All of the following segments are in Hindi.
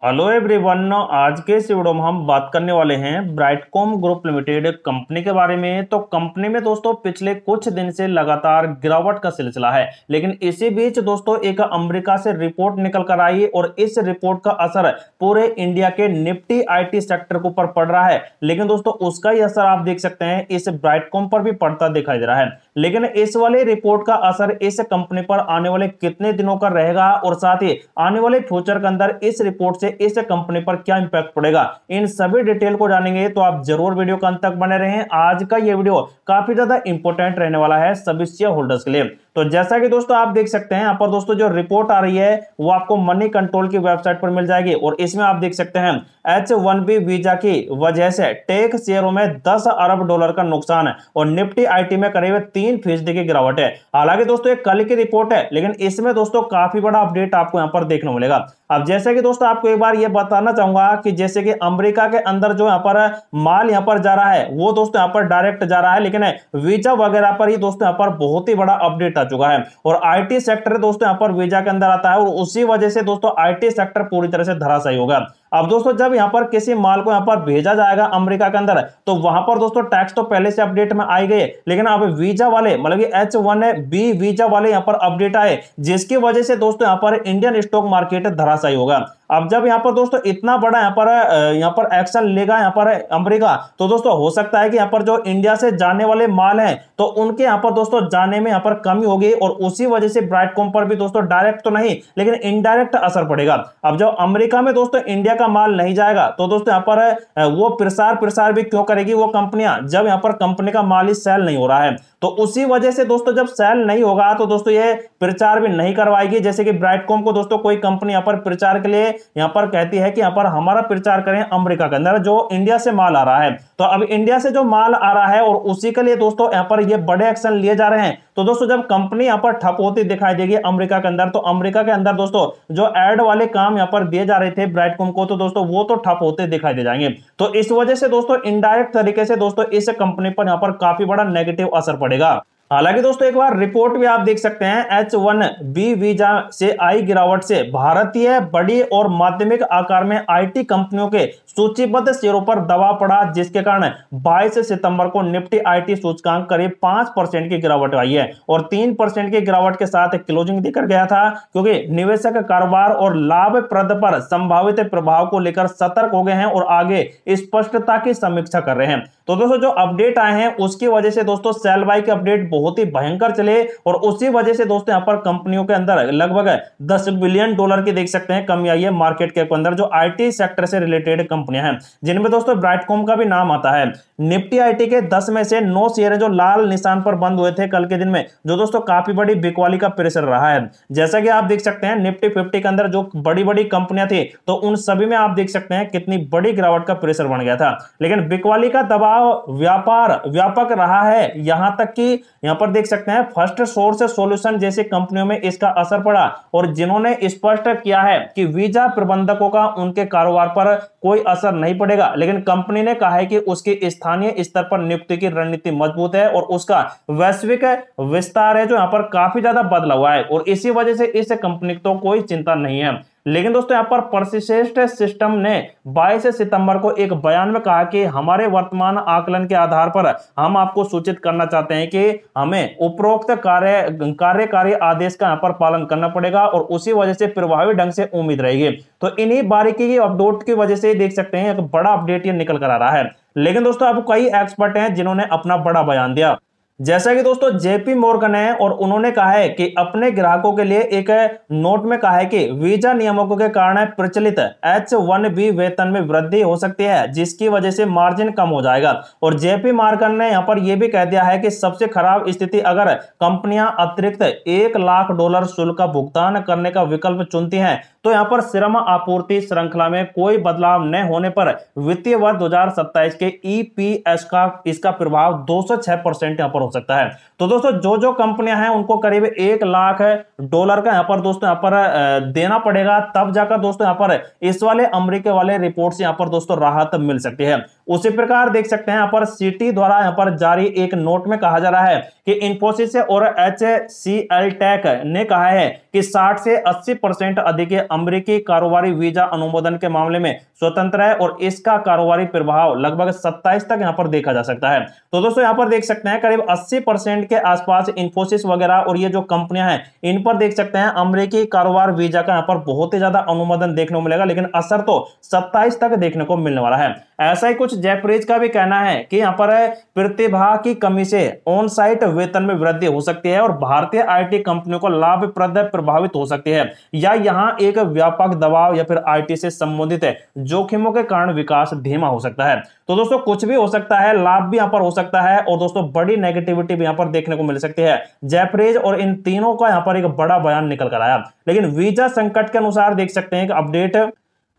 Hello everyone. आज के इस वीडियो में हम बात करने वाले हैं ब्राइटकॉम ग्रुप लिमिटेड कंपनी के बारे में। तो कंपनी में दोस्तों पिछले कुछ दिन से लगातार गिरावट का सिलसिला है, लेकिन इसी बीच दोस्तों एक अमेरिका से रिपोर्ट निकल कर आई और इस रिपोर्ट का असर पूरे इंडिया के निफ्टी आईटी सेक्टर के ऊपर पड़ रहा है। लेकिन दोस्तों उसका ही असर आप देख सकते हैं इस ब्राइटकॉम पर भी पड़ता दिखाई दे रहा है। लेकिन इस वाले रिपोर्ट का असर इस कंपनी पर आने वाले कितने दिनों का रहेगा और साथ ही आने वाले फ्यूचर के अंदर इस रिपोर्ट से इस कंपनी पर क्या इंपैक्ट पड़ेगा, इन सभी डिटेल को जानेंगे। तो आप जरूर वीडियो का अंत तक बने रहें। आज का ये वीडियो काफी ज्यादा इंपॉर्टेंट रहने वाला है सभी शेयर होल्डर्स के लिए। तो जैसा कि दोस्तों आप देख सकते हैं यहाँ पर दोस्तों जो रिपोर्ट आ रही है वो आपको मनी कंट्रोल की वेबसाइट पर मिल जाएगी और इसमें आप देख सकते हैं H1B वीजा की वजह से टेक शेयरों में 10 अरब डॉलर का नुकसान है और निफ्टी आईटी में करीब 3% की गिरावट है। हालांकि दोस्तों एक कल की रिपोर्ट है, लेकिन इसमें दोस्तों काफी बड़ा अपडेट आपको यहाँ पर देखने को मिलेगा। अब जैसे कि दोस्तों आपको एक बार ये बताना चाहूंगा कि जैसे कि अमेरिका के अंदर जो यहाँ पर माल यहाँ पर जा रहा है वो दोस्तों यहाँ पर डायरेक्ट जा रहा है, लेकिन वीजा वगैरह पर ही दोस्तों यहाँ पर बहुत ही बड़ा अपडेट आ चुका है और आईटी सेक्टर दोस्तों यहाँ पर वीजा के अंदर आता है और उसी वजह से दोस्तों आईटी सेक्टर पूरी तरह से धराशायी होगा। अब दोस्तों जब यहाँ पर किसी माल को यहाँ पर भेजा जाएगा अमेरिका के अंदर तो वहां पर दोस्तों टैक्स तो पहले से अपडेट में आई गए, लेकिन अब वीजा वाले मतलब कि H1B वीजा वाले यहाँ पर अपडेट आए, जिसकी वजह से दोस्तों यहाँ पर इंडियन स्टॉक मार्केट धराशायी होगा। अब जब यहाँ पर दोस्तों इतना बड़ा यहाँ पर एक्शन लेगा यहाँ पर अमेरिका, तो दोस्तों हो सकता है कि यहाँ पर जो इंडिया से जाने वाले माल हैं तो उनके यहाँ पर दोस्तों जाने में यहाँ पर कमी होगी और उसी वजह से ब्राइटकॉम पर भी दोस्तों डायरेक्ट तो नहीं लेकिन इनडायरेक्ट असर पड़ेगा। अब जब अमेरिका में दोस्तों इंडिया का माल नहीं जाएगा तो दोस्तों यहाँ पर वो प्रसार भी क्यों करेगी वो कंपनियां, जब यहाँ पर कंपनी का माल ही सेल नहीं हो रहा है। तो उसी वजह से दोस्तों जब सेल नहीं होगा तो दोस्तों ये प्रचार भी नहीं करवाएगी। जैसे कि ब्राइटकॉम को दोस्तों कोई कंपनी यहाँ पर प्रचार के लिए यहाँ पर कहती है कि यहाँ पर हमारा प्रचार करें अमेरिका के अंदर जो इंडिया से माल आ रहा है। तो अब इंडिया से जो माल आ रहा है और उसी के लिए दोस्तों यहाँ पर ये बड़े एक्शन लिए जा रहे हैं। तो दोस्तों जब कंपनी यहाँ पर ठप होती दिखाई देगी अमेरिका के अंदर, तो अमेरिका के अंदर दोस्तों जो एड वाले काम यहाँ पर दिए जा रहे थे ब्राइटकॉम को, तो दोस्तों वो तो ठप होते दिखाई दे जाएंगे। तो इस वजह से दोस्तों इनडायरेक्ट तरीके से दोस्तों इस कंपनी पर यहाँ पर काफी बड़ा नेगेटिव असर पड़ेगा। हालांकि दोस्तों एक बार रिपोर्ट भी आप देख सकते हैं H1B वीजा से आई गिरावट से भारतीय बड़ी और माध्यमिक आकार में आईटी कंपनियों के सूचीबद्ध शेयरों पर दबाव पड़ा, जिसके कारण 22 सितंबर को निफ्टी आईटी सूचकांक करीब 5% की गिरावट आई है और 3% की गिरावट के साथ क्लोजिंग देकर गया था, क्योंकि निवेशक कारोबार और लाभप्रद पर संभावित प्रभाव को लेकर सतर्क हो गए हैं और आगे स्पष्टता की समीक्षा कर रहे हैं। तो दोस्तों जो अपडेट आए हैं उसकी वजह से दोस्तों सेल बाय के अपडेट बहुत ही भयंकर चले और उसी वजह से दोस्तों यहाँ पर कंपनियों के अंदर लगभग 10 बिलियन डॉलर की देख सकते हैं कमी आई है मार्केट के अंदर, जो आईटी सेक्टर से रिलेटेड कंपनियां हैं जिनमें दोस्तों ब्राइटकॉम का भी नाम आता है। निफ्टी आईटी के 10 में से 9 शेयर जो लाल निशान पर बंद हुए थे कल के दिन में, जो दोस्तों काफी बड़ी बिकवाली का प्रेशर रहा है। जैसा कि आप देख सकते हैं निफ्टी 50 के अंदर जो बड़ी बड़ी कंपनियां थी तो उन सभी में आप देख सकते हैं कितनी बड़ी गिरावट का प्रेशर बन गया था, लेकिन बिकवाली का दबाव व्यापार व्यापक रहा है। यहां तक कि यहां पर देख सकते हैं फर्स्ट सोर्स सॉल्यूशन जैसी कंपनियों में इसका असर पड़ा और जिन्होंने स्पष्ट किया है कि वीजा प्रबंधकों का उनके कारोबार पर कोई असर नहीं पड़ेगा, लेकिन कंपनी ने कहा है कि उसकी स्थानीय स्तर पर नियुक्ति की रणनीति मजबूत है और उसका वैश्विक विस्तार है जो यहां पर काफी ज्यादा बदला हुआ है और इसी वजह से इस कंपनी को कोई चिंता नहीं है। लेकिन दोस्तों यहाँ पर पर्सिस्टेंट सिस्टम ने 22 सितंबर को एक बयान में कहा कि हमारे वर्तमान आकलन के आधार पर हम आपको सूचित करना चाहते हैं कि हमें उपरोक्त कार्यकारी आदेश का यहाँ पर पालन करना पड़ेगा और उसी वजह से प्रभावी ढंग से उम्मीद रहेगी। तो इन्हीं बारीकी की अपडेट की वजह से देख सकते हैं एक बड़ा अपडेट ये निकल कर आ रहा है। लेकिन दोस्तों अब कई एक्सपर्ट हैं जिन्होंने अपना बड़ा बयान दिया, जैसा कि दोस्तों जेपी मॉर्गन है और उन्होंने कहा है कि अपने ग्राहकों के लिए एक नोट में कहा है कि वीजा नियमों के कारण प्रचलित H1B वेतन में वृद्धि हो सकती है, जिसकी वजह से मार्जिन कम हो जाएगा। और जेपी मॉर्गन ने यहां पर यह भी कह दिया है कि सबसे खराब स्थिति अगर कंपनियां अतिरिक्त $1 लाख शुल्क का भुगतान करने का विकल्प चुनती हैं तो यहां पर श्रम आपूर्ति श्रृंखला में कोई बदलाव न होने पर वित्तीय वर्ष 2027 के ईपीएस का इसका प्रभाव 206% यहां पर हो सकता है। तो दोस्तों जो कंपनियां हैं उनको करीब $1 लाख का यहां पर दोस्तों यहां पर देना पड़ेगा, तब जाकर दोस्तों यहां पर इस वाले अमेरिका वाले रिपोर्ट से यहां पर दोस्तों राहत मिल सकती है। उसी प्रकार देख सकते हैं यहां पर सिटी द्वारा यहां पर जारी एक नोट में कहा जा रहा है कि इंफोसिस और HCL टेक ने कहा है कि 60 से 80% अधिक अमेरिकी कारोबारी वीजा अनुमोदन के मामले में स्वतंत्र है और इसका कारोबारी प्रभाव लगभग 27 तक यहां पर देखा जा सकता है। तो दोस्तों यहां पर देख सकते हैं करीब 80% के आसपास इंफोसिस वगैरह और ये जो कंपनियां हैं इन पर देख सकते हैं अमेरिकी कारोबार वीजा का यहां पर बहुत ही ज्यादा अनुमोदन देखने को मिलेगा, लेकिन असर तो 27 तक देखने को मिलने वाला है। ऐसा ही कुछ जेफरीज का भी कहना है कि यहां पर प्रतिभा की कमी से ऑन साइट वेतन में वृद्धि हो सकती है और भारतीय आईटी कंपनियों को लाभप्रद प्रभावित हो सकती है, या यहां एक व्यापक दबाव या फिर आईटी से संबंधित जोखिमों के कारण विकास धीमा हो सकता है। तो दोस्तों कुछ भी हो सकता है, लाभ भी यहां पर हो सकता है और दोस्तों बड़ी नेगेटिविटी भी यहां पर देखने को मिल सकती है। जेफरीज और इन तीनों का यहां पर एक बड़ा बयान निकल कर आया, लेकिन वीजा संकट के अनुसार देख सकते हैं एक अपडेट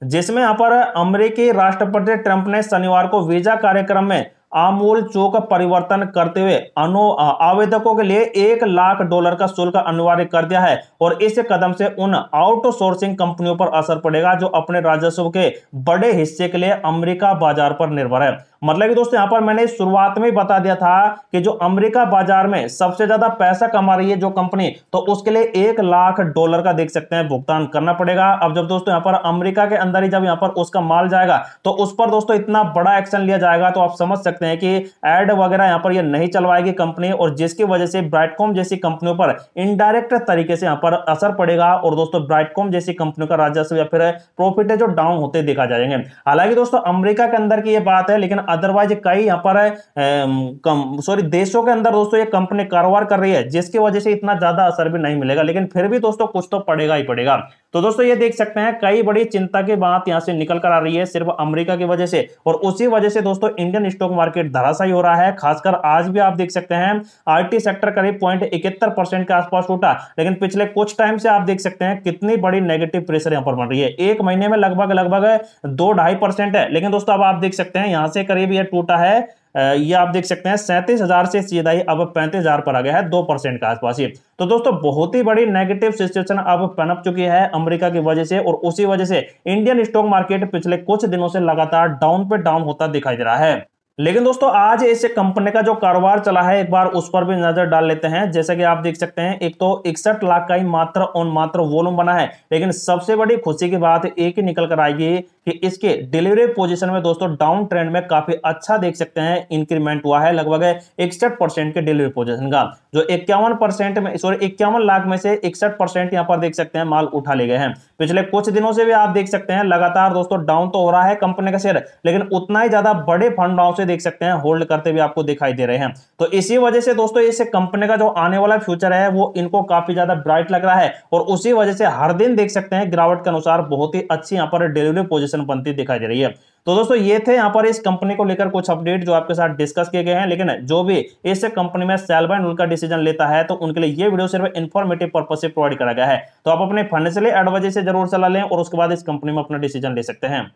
जिसमें यहां पर अमेरिकी राष्ट्रपति ट्रंप ने शनिवार को वीजा कार्यक्रम में आमूल चूक परिवर्तन करते हुए आवेदकों के लिए $1 लाख का शुल्क अनिवार्य कर दिया है और इस कदम से उन आउटसोर्सिंग कंपनियों पर असर पड़ेगा जो अपने राजस्व के बड़े हिस्से के लिए अमेरिका बाजार पर निर्भर है। मतलब कि दोस्तों यहां पर मैंने शुरुआत में ही बता दिया था कि जो अमेरिका बाजार में सबसे ज्यादा पैसा कमा रही है जो कंपनी, तो उसके लिए $1 लाख का देख सकते हैं भुगतान करना पड़ेगा। अब जब दोस्तों यहां पर अमेरिका के अंदर ही जब यहां पर उसका माल जाएगा तो उस पर दोस्तों इतना बड़ा एक्शन लिया जाएगा, तो आप समझ सकते हैं कि एड वगैरह यहां पर ये नहीं चलवाएगी कंपनी और जिसकी वजह से ब्राइटकॉम जैसी कंपनियों पर इनडायरेक्ट तरीके से यहां पर असर पड़ेगा और दोस्तों ब्राइटकॉम जैसी कंपनियों का राजस्व या फिर प्रॉफिट है जो डाउन होते देखा जाएंगे। हालांकि दोस्तों अमेरिका के अंदर की ये बात है, लेकिन अदरवाइज कई यहां पर देशों के अंदर दोस्तों ये कंपनी कारोबार कर रही है जिसकी वजह से इतना ज्यादा असर भी नहीं मिलेगा, लेकिन फिर भी दोस्तों कुछ तो पड़ेगा ही पड़ेगा। तो दोस्तों ये देख सकते हैं कई बड़ी चिंता की बात यहां से निकल कर आ रही है सिर्फ अमेरिका की वजह से, और उसी वजह से दोस्तों इंडियन स्टॉक मार्केट धराशायी हो रहा है। खासकर आज भी आप देख सकते हैं आईटी सेक्टर करीब 0.71% के आसपास टूटा, लेकिन पिछले कुछ टाइम से आप देख सकते हैं कितनी बड़ी नेगेटिव प्रेशर यहां पर बन रही है। एक महीने में लगभग 2-2.5% है, लेकिन दोस्तों अब आप देख सकते हैं यहां से करीब ये टूटा है, ये आप देख सकते हैं 37,000 से सीधा ही अब 35,000 पर आ गया है, 2% के आसपास ही। तो दोस्तों बहुत ही बड़ी नेगेटिव सिचुएशन अब पनप चुकी है अमेरिका की वजह से, और उसी वजह से इंडियन स्टॉक मार्केट पिछले कुछ दिनों से लगातार डाउन पे डाउन होता दिखाई दे रहा है। लेकिन दोस्तों आज इस कंपनी का जो कारोबार चला है एक बार उस पर भी नजर डाल लेते हैं। जैसा कि आप देख सकते हैं एक तो 61 लाख का ही मात्र वॉल्यूम बना है, लेकिन सबसे बड़ी खुशी की बात एक ही निकल कर आएगी कि इसके डिलीवरी पोजीशन में दोस्तों डाउन ट्रेंड में काफी अच्छा देख सकते हैं इंक्रीमेंट हुआ है, लगभग 61% के डिलीवरी पोजीशन का, जो 51 लाख में से 61% यहां पर देख सकते हैं माल उठा ले गए हैं। पिछले कुछ दिनों से भी आप देख सकते हैं लगातार दोस्तों डाउन तो हो रहा है कंपनी का शेयर, लेकिन उतना ही ज्यादा बड़े फंड हाउस देख सकते हैं होल्ड करते हुए आपको दिखाई दे रहे हैं। तो इसी वजह से दोस्तों इस कंपनी का जो आने वाला फ्यूचर है वो इनको काफी ज्यादा ब्राइट लग रहा है, और उसी वजह से हर दिन देख सकते हैं गिरावट के अनुसार बहुत ही अच्छी यहां पर डिलीवरी पोजीशन बनती दिखाई दे रही है। तो दोस्तों ये थे यहां पर इस कंपनी को लेकर कुछ अपडेट जो आपके साथ डिस्कस किए गए हैं, लेकिन जो भी इस कंपनी में सेल बाय का डिसीजन लेता है तो उनके लिए ये वीडियो सिर्फ इंफॉर्मेटिव पर्पज से प्रोवाइड करा गया है। तो आप अपने फाइनेंशियली एडवाइजर से जरूर सलाह लें और उसके बाद इस कंपनी में अपना डिसीजन ले सकते हैं।